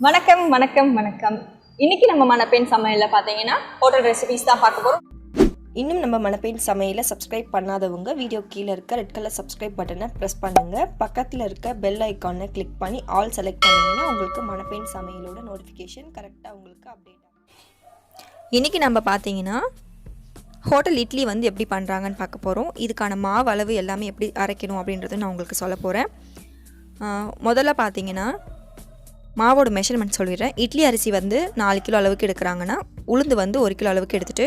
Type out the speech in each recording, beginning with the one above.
வணக்கம் வணக்கம் வணக்கம். இன்னைக்கு நம்ம மணப்பெண் சமையல்ல பாத்தீங்கன்னா ஹோட்டல் ரெசிபிஸ் தான் பார்க்க போறோம். இன்னும் நம்ம மணப்பெண் சமையலை சப்ஸ்கிரைப் பண்ணாதவங்க வீடியோ கீழே இருக்க ரெட் கலர் சப்ஸ்கிரைப் பட்டனை ப்ரெஸ் பண்ணுங்க. பக்கத்தில் இருக்க பெல் ஐக்கானை கிளிக் பண்ணி ஆல் செலக்ட் பண்ணிங்கன்னா உங்களுக்கு மணப்பெண் சமையலோட நோட்டிஃபிகேஷன் கரெக்டாக உங்களுக்கு அப்டேட் ஆகும். இன்றைக்கி நம்ம பார்த்தீங்கன்னா ஹோட்டல் இட்லி வந்து எப்படி பண்ணுறாங்கன்னு பார்க்க போகிறோம். இதுக்கான மாவு அளவு எல்லாமே எப்படி அரைக்கணும் அப்படின்றத நான் உங்களுக்கு சொல்ல போகிறேன். முதல்ல பார்த்தீங்கன்னா மாவோட மெஷர்மெண்ட் சொல்லிடுறேன். இட்லி அரிசி வந்து 4 கிலோ அளவுக்கு எடுக்கிறாங்கன்னா உளுந்து வந்து 1 கிலோ அளவுக்கு எடுத்துகிட்டு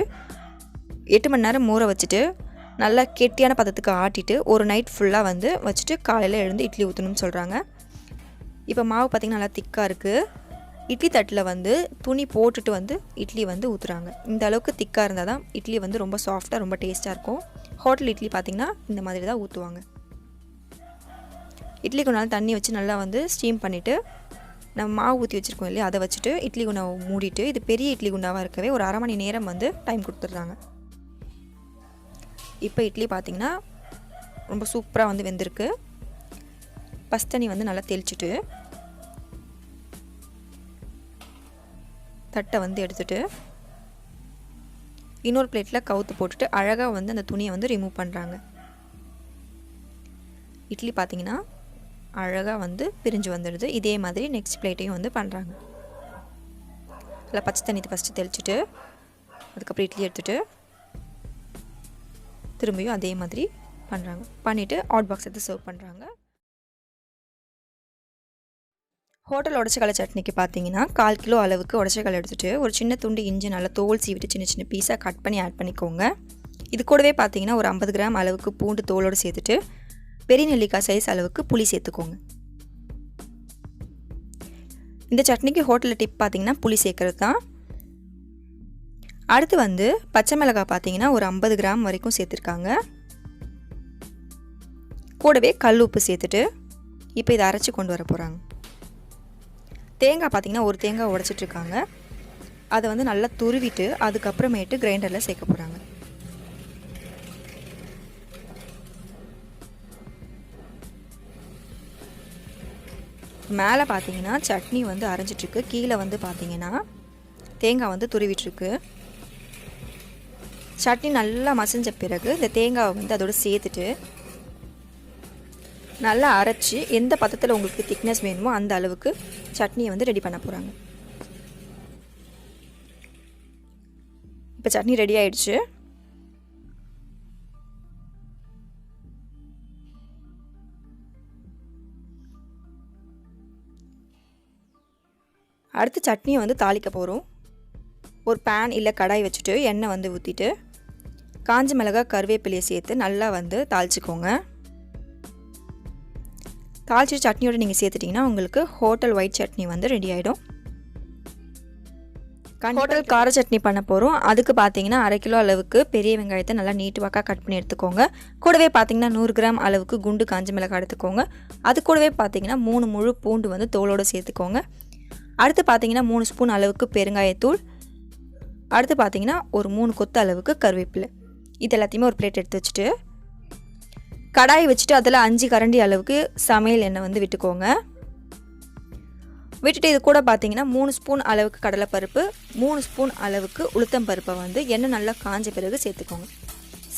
8 மணி நேரம் ஊற வச்சுட்டு நல்லா கெட்டியான பதத்துக்கு ஆட்டிட்டு ஒரு நைட் ஃபுல்லாக வந்து வச்சுட்டு காலையில் எழுந்து இட்லி ஊற்றணும்னு சொல்கிறாங்க. இப்போ மாவு பார்த்திங்கன்னா நல்லா திக்காக இருக்குது. இட்லி தட்டில் வந்து துணி போட்டுட்டு வந்து இட்லி வந்து ஊற்றுறாங்க. இந்த அளவுக்கு திக்காக இருந்தால் தான் இட்லி வந்து ரொம்ப சாஃப்டாக ரொம்ப டேஸ்ட்டாக இருக்கும். ஹோட்டல் இட்லி பார்த்திங்கன்னா இந்த மாதிரி தான் ஊற்றுவாங்க. இட்லி கொஞ்ச நாள் தண்ணி வச்சு நல்லா வந்து ஸ்டீம் பண்ணிவிட்டு நம்ம மாவு ஊற்றி வச்சுருக்கோம் இல்லையா, அதை வச்சுட்டு இட்லி குண்டாவை மூடிட்டு, இது பெரிய இட்லி குண்டாவாக இருக்கவே ஒரு அரை மணி நேரம் வந்து டைம் கொடுத்துட்றாங்க. இப்போ இட்லி பார்த்திங்கன்னா ரொம்ப சூப்பராக வந்து வெந்திருக்கு. பஸ்தண்ணி வந்து நல்லா தெளிச்சுட்டு தட்டை வந்து எடுத்துகிட்டு இன்னொரு பிளேட்டில் கவுத்து போட்டுட்டு அழகாக வந்து அந்த துணியை வந்து ரிமூவ் பண்ணுறாங்க. இட்லி பார்த்திங்கன்னா அழகாக வந்து பிரிஞ்சு வந்துடுது. இதே மாதிரி நெக்ஸ்ட் பிளேட்டையும் வந்து பண்ணுறாங்க. நல்லா பச்சை தண்ணி ஃபஸ்ட்டு தெளிச்சுட்டு அதுக்கப்புறம் இட்லி எடுத்துகிட்டு திரும்பியும் அதே மாதிரி பண்ணுறாங்க. பண்ணிவிட்டு ஹாட் பாக்ஸ் எடுத்து சர்வ் பண்ணுறாங்க. ஹோட்டல் உடச்சக்கடலை சட்னிக்கு பார்த்தீங்கன்னா 1/4 கிலோ அளவுக்கு உடச்சக்கடலை எடுத்துகிட்டு ஒரு சின்ன துண்டு இஞ்சி நல்லா தோல் சீவிட்டு சின்ன சின்ன பீஸாக கட் பண்ணி ஆட் பண்ணிக்கோங்க. இது கூடவே பார்த்தீங்கன்னா ஒரு 50 கிராம் அளவுக்கு பூண்டு தோலோடு சேர்த்துட்டு பெரிய நெல்லிக்காய் சைஸ் அளவுக்கு புளி சேர்த்துக்கோங்க. இந்த சட்னிக்கு ஹோட்டலில் டிப் பார்த்தீங்கன்னா புளி சேர்க்கறது தான். அடுத்து வந்து பச்சை மிளகாய் பார்த்தீங்கன்னா ஒரு 50 கிராம் வரைக்கும் சேர்த்துருக்காங்க. கூடவே கல் உப்பு சேர்த்துட்டு இப்போ இதை அரைச்சி கொண்டு வர போகிறாங்க. தேங்காய் பார்த்தீங்கன்னா ஒரு தேங்காய் உடைச்சிட்ருக்காங்க. அதை வந்து நல்லா துருவிட்டு அதுக்கப்புறமேட்டு கிரைண்டரில் சேர்க்க போகிறாங்க. மேலே பார்த்தீங்கன்னா சட்னி வந்து அரைஞ்சிட்ருக்கு. கீழே வந்து பார்த்தீங்கன்னா தேங்காய் வந்து துருவிட்டுருக்கு. சட்னி நல்லா மசிஞ்ச பிறகு இந்த தேங்காவை வந்து அதோடு சேர்த்துட்டு நல்லா அரைச்சி எந்த பதத்தில் உங்களுக்கு திக்னஸ் வேணுமோ அந்த அளவுக்கு சட்னியை வந்து ரெடி பண்ண போகிறாங்க. இப்போ சட்னி ரெடி ஆயிடுச்சு. அடுத்து சட்னியை வந்து தாளிக்க போகிறோம். ஒரு பேன் இல்லை கடாய் வச்சுட்டு எண்ணெய் வந்து ஊற்றிட்டு காஞ்ச மிளகாய் கருவேப்பிலையை சேர்த்து நல்லா வந்து தாளிச்சிக்கோங்க. தாளிச்சிட்டு சட்னியோடு நீங்கள் சேர்த்துட்டிங்கன்னா உங்களுக்கு ஹோட்டல் ஒயிட் சட்னி வந்து ரெடி ஆகிடும். ஹோட்டல் கார சட்னி பண்ண போகிறோம். அதுக்கு பார்த்தீங்கன்னா 1/2 கிலோ அளவுக்கு பெரிய வெங்காயத்தை நல்லா நீட்டு வாக்காக கட் பண்ணி எடுத்துக்கோங்க. கூடவே பார்த்தீங்கன்னா 100 கிராம் அளவுக்கு குண்டு காஞ்ச மிளகாய் எடுத்துக்கோங்க. அது கூடவே பார்த்தீங்கன்னா 3 முழு பூண்டு வந்து தோலோடு சேர்த்துக்கோங்க. அடுத்து பார்த்தீங்கன்னா 3 ஸ்பூன் அளவுக்கு பெருங்காயத்தூள். அடுத்து பார்த்தீங்கன்னா ஒரு 3 கொத்து அளவுக்கு கருவேப்பிலை. இது எல்லாத்தையுமே ஒரு பிளேட் எடுத்து வச்சுட்டு கடாய் வச்சுட்டு அதில் 5 கரண்டி அளவுக்கு சமையல் எண்ணெய் வந்து விட்டுக்கோங்க. விட்டுட்டு இது கூட பார்த்தீங்கன்னா 3 ஸ்பூன் அளவுக்கு கடலைப்பருப்பு, 3 ஸ்பூன் அளவுக்கு உளுத்தம் பருப்பை வந்து எண்ணெய் நல்லா காஞ்ச பிறகு சேர்த்துக்கோங்க.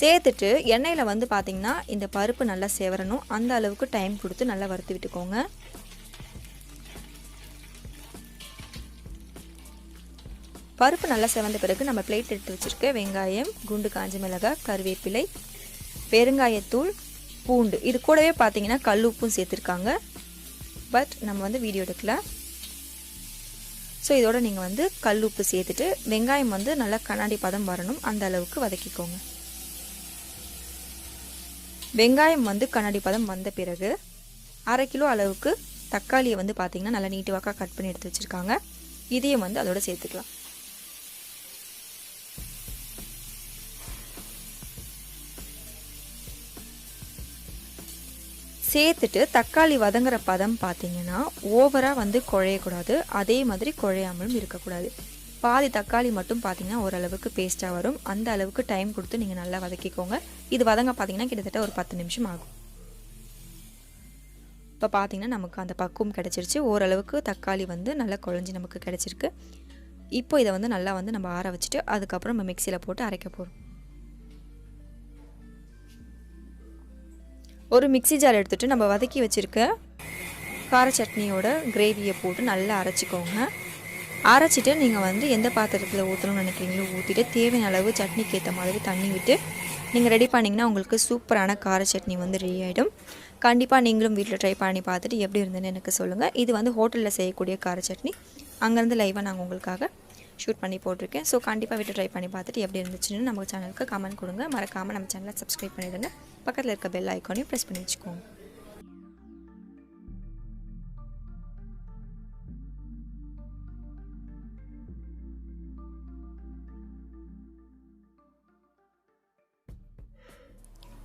சேர்த்துட்டு எண்ணெயில் வந்து பார்த்திங்கன்னா இந்த பருப்பு நல்லா செவரணும். அந்த அளவுக்கு டைம் கொடுத்து நல்லா வறுத்து விட்டுக்கோங்க. பருப்பு நல்லா செவந்த பிறகு நம்ம பிளேட் எடுத்து வச்சுருக்க வெங்காயம், குண்டு காஞ்ச மிளகாய், கருவேப்பிலை, பெருங்காயத்தூள், பூண்டு, இது கூடவே பார்த்தீங்கன்னா கல் உப்பும் சேர்த்துருக்காங்க. பட் நம்ம வந்து வீடியோ எடுக்கல. ஸோ இதோட நீங்கள் வந்து கல் உப்பு சேர்த்துட்டு வெங்காயம் வந்து நல்லா கண்ணாடி பதம் வரணும் அந்த அளவுக்கு வதக்கிக்கோங்க. வெங்காயம் வந்து கண்ணாடி பதம் வந்த பிறகு 1/2 கிலோ அளவுக்கு தக்காளியை வந்து பார்த்திங்கன்னா நல்லா நீட்டு வாக்காக கட் பண்ணி எடுத்து வச்சுருக்காங்க. இதையும் வந்து அதோட சேர்த்துக்கலாம். சேர்த்துட்டு தக்காளி வதங்குற பதம் பார்த்தீங்கன்னா ஓவராக வந்து குழையக்கூடாது, அதே மாதிரி குழையாமலும் இருக்கக்கூடாது. பாதி தக்காளி மட்டும் பார்த்தீங்கன்னா ஓரளவுக்கு பேஸ்ட்டாக வரும். அந்த அளவுக்கு டைம் கொடுத்து நீங்கள் நல்லா வதக்கிக்கோங்க. இது வதங்க பார்த்தீங்கன்னா கிட்டத்தட்ட ஒரு 10 நிமிஷம் ஆகும். இப்போ பார்த்திங்கன்னா நமக்கு அந்த பக்குவம் கிடச்சிருச்சு. ஓரளவுக்கு தக்காளி வந்து நல்லா குழஞ்சி நமக்கு கிடச்சிருக்கு. இப்போ இதை வந்து நல்லா வந்து நம்ம ஆற வச்சுட்டு அதுக்கப்புறம் நம்ம மிக்சியில் போட்டு அரைக்க போகிறோம். ஒரு மிக்சி ஜார் எடுத்துகிட்டு நம்ம வதக்கி வச்சுருக்க கார சட்னியோட கிரேவியை போட்டு நல்லா அரைச்சிக்கோங்க. அரைச்சிட்டு நீங்கள் வந்து எந்த பாத்திரத்தில் ஊற்றணும்னு நினைக்கிறீங்களோ ஊற்றிட்டு தேவையான அளவு சட்னிக்கு ஏற்ற மாதிரி தண்ணி விட்டு நீங்கள் ரெடி பண்ணிங்கன்னா உங்களுக்கு சூப்பரான கார சட்னி வந்து ரெடி ஆகிடும். கண்டிப்பாக நீங்களும் வீட்டில் ட்ரை பண்ணி பார்த்துட்டு எப்படி இருந்ததுன்னு எனக்கு சொல்லுங்கள். இது வந்து ஹோட்டலில் செய்யக்கூடிய கார சட்னி. அங்கேருந்து லைவாக நாங்கள் உங்களுக்காக ஷூட் பண்ணி போட்டிருக்கேன். ஸோ கண்டிப்பாக வீட்டில் ட்ரை பண்ணி பார்த்துட்டு எப்படி இருந்துச்சுன்னு நம்ம சேனலுக்கு கமெண்ட் கொடுங்க. மறக்காமல் நம்ம சேனலை சப்ஸ்கிரைப் பண்ணிவிடுங்க. பக்கத்தில் இருக்க பெல் ஐக்கானையும் ப்ரெஸ் பண்ணி வச்சுக்கோங்க.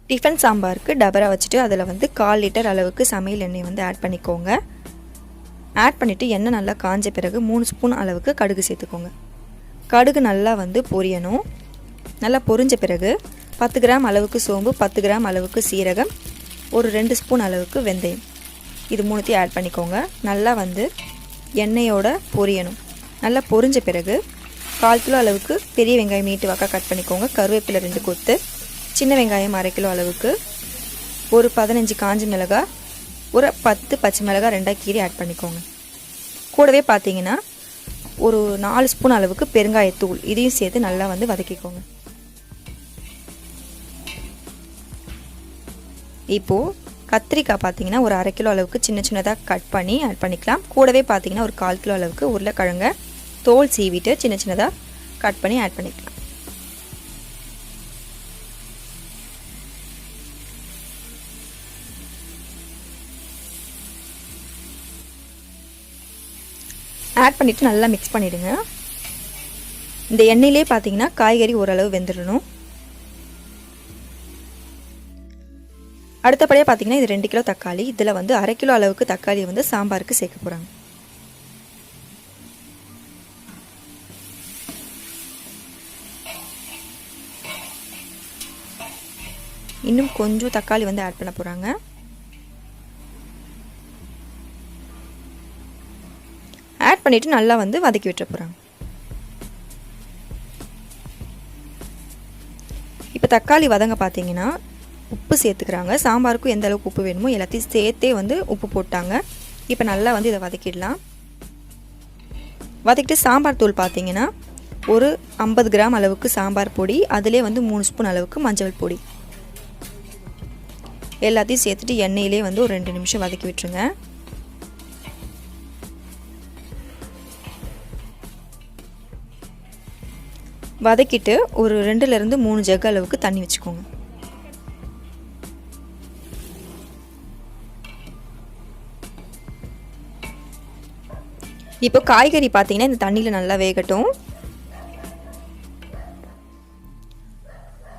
டிஃபன் சாம்பாருக்கு டபரா வச்சுட்டு அதில் வந்து 1/4 லிட்டர் அளவுக்கு சமையல் எண்ணெய் வந்து ஆட் பண்ணிக்கோங்க. ஆட் பண்ணிவிட்டு எண்ணெய் நல்லா காஞ்ச பிறகு 3 ஸ்பூன் அளவுக்கு கடுகு சேர்த்துக்கோங்க. கடுகு நல்லா வந்து பொரியணும். நல்லா பொரிஞ்ச பிறகு 10 கிராம் அளவுக்கு சோம்பு, 10 கிராம் அளவுக்கு சீரகம், ஒரு 2 ஸ்பூன் அளவுக்கு வெந்தயம், இது மூணுத்தையும் ஆட் பண்ணிக்கோங்க. நல்லா வந்து எண்ணெயோட பொரியணும். நல்லா பொரிஞ்ச பிறகு 1/4 கிலோ அளவுக்கு பெரிய வெங்காயம் நீட்டு வாக்காக கட் பண்ணிக்கோங்க. கருவேப்பிலை 2 கொத்து, சின்ன வெங்காயம் 1/2 கிலோ அளவுக்கு, ஒரு 15 காஞ்ச மிளகாய், ஒரு 10 பச்சை மிளகாய் 2 கீரி ஆட் பண்ணிக்கோங்க. கூடவே பார்த்தீங்கன்னா ஒரு 4 ஸ்பூன் அளவுக்கு பெருங்காயத்தூள் இதையும் சேர்த்து நல்லா வந்து வதக்கிக்கோங்க. இப்போது கத்திரிக்காய் பார்த்தீங்கன்னா ஒரு 1/2 கிலோ அளவுக்கு சின்ன சின்னதாக கட் பண்ணி ஆட் பண்ணிக்கலாம். கூடவே பார்த்தீங்கன்னா ஒரு 1/4 கிலோ அளவுக்கு உருளைக்கிழங்க தோல் சீவிட்டு சின்ன சின்னதாக கட் பண்ணி ஆட் பண்ணிக்கலாம். ஆட் பண்ணிவிட்டு நல்லா மிக்ஸ் பண்ணிவிடுங்க. இந்த எண்ணெயிலே பார்த்தீங்கன்னா காய்கறி ஓரளவு வெந்துடணும். அடுத்தபடியாக பார்த்தீங்கன்னா இது 2 கிலோ தக்காளி. இதில் வந்து 1/2 கிலோ அளவுக்கு தக்காளியை வந்து சாம்பாருக்கு சேர்க்க போகிறாங்க. இன்னும் கொஞ்சம் தக்காளி வந்து ஆட் பண்ண போகிறாங்க. ஆட் பண்ணிவிட்டு நல்லா வந்து வதக்கி விட்டுற போகிறாங்க. இப்போ தக்காளி வதங்க பார்த்தீங்கன்னா உப்பு சேர்த்துக்கிறாங்க. சாம்பாருக்கும் எந்த அளவுக்கு உப்பு வேணுமோ எல்லாத்தையும் சேர்த்தே வந்து உப்பு போட்டாங்க. இப்போ நல்லா வந்து இதை வதக்கிடலாம். வதக்கிட்டு சாம்பார் தூள் பார்த்தீங்கன்னா ஒரு 50 கிராம் அளவுக்கு சாம்பார் பொடி, அதிலே வந்து 3 ஸ்பூன் அளவுக்கு மஞ்சள் பொடி எல்லாத்தையும் சேர்த்துட்டு எண்ணெயிலே வந்து ஒரு 2 நிமிஷம் வதக்கி விட்டுருங்க. வதக்கிட்டு ஒரு 2லேருந்து 3 ஜக் அளவுக்கு தண்ணி வச்சுக்கோங்க. இப்போ காய்கறி பார்த்தீங்கன்னா இந்த தண்ணியில் நல்லா வேகட்டும்.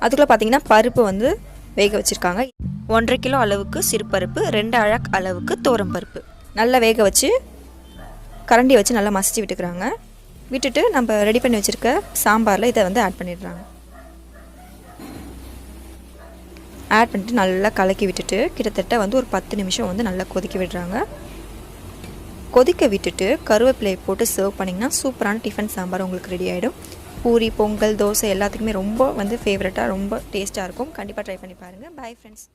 அதுக்குள்ளே பார்த்தீங்கன்னா பருப்பு வந்து வேக வச்சுருக்காங்க. 1/2 கிலோ அளவுக்கு சிறுபருப்பு, 2 அழக் அளவுக்கு தோரம்பருப்பு நல்லா வேக வச்சு கரண்டி வச்சு நல்லா மசிச்சு விட்டுக்கிறாங்க. விட்டுட்டு நம்ம ரெடி பண்ணி வச்சுருக்க சாம்பாரில் இதை வந்து ஆட் பண்ணிடுறாங்க. ஆட் பண்ணிட்டு நல்லா கலக்கி விட்டுட்டு கிட்டத்தட்ட வந்து ஒரு 10 நிமிஷம் வந்து நல்லா கொதிக்க விடுறாங்க. கொதிக்க விட்டுட்டு கருவேப்பிலையை போட்டு சர்வ் பண்ணிங்கன்னா சூப்பரான டிஃபன் சாம்பார் உங்களுக்கு ரெடி ஆகிடும். பூரி, பொங்கல், தோசை எல்லாத்துக்குமே ரொம்ப வந்து ஃபேவரட்டாக ரொம்ப டேஸ்ட்டாக இருக்கும். கண்டிப்பாக ட்ரை பண்ணி பாருங்கள். Bye friends.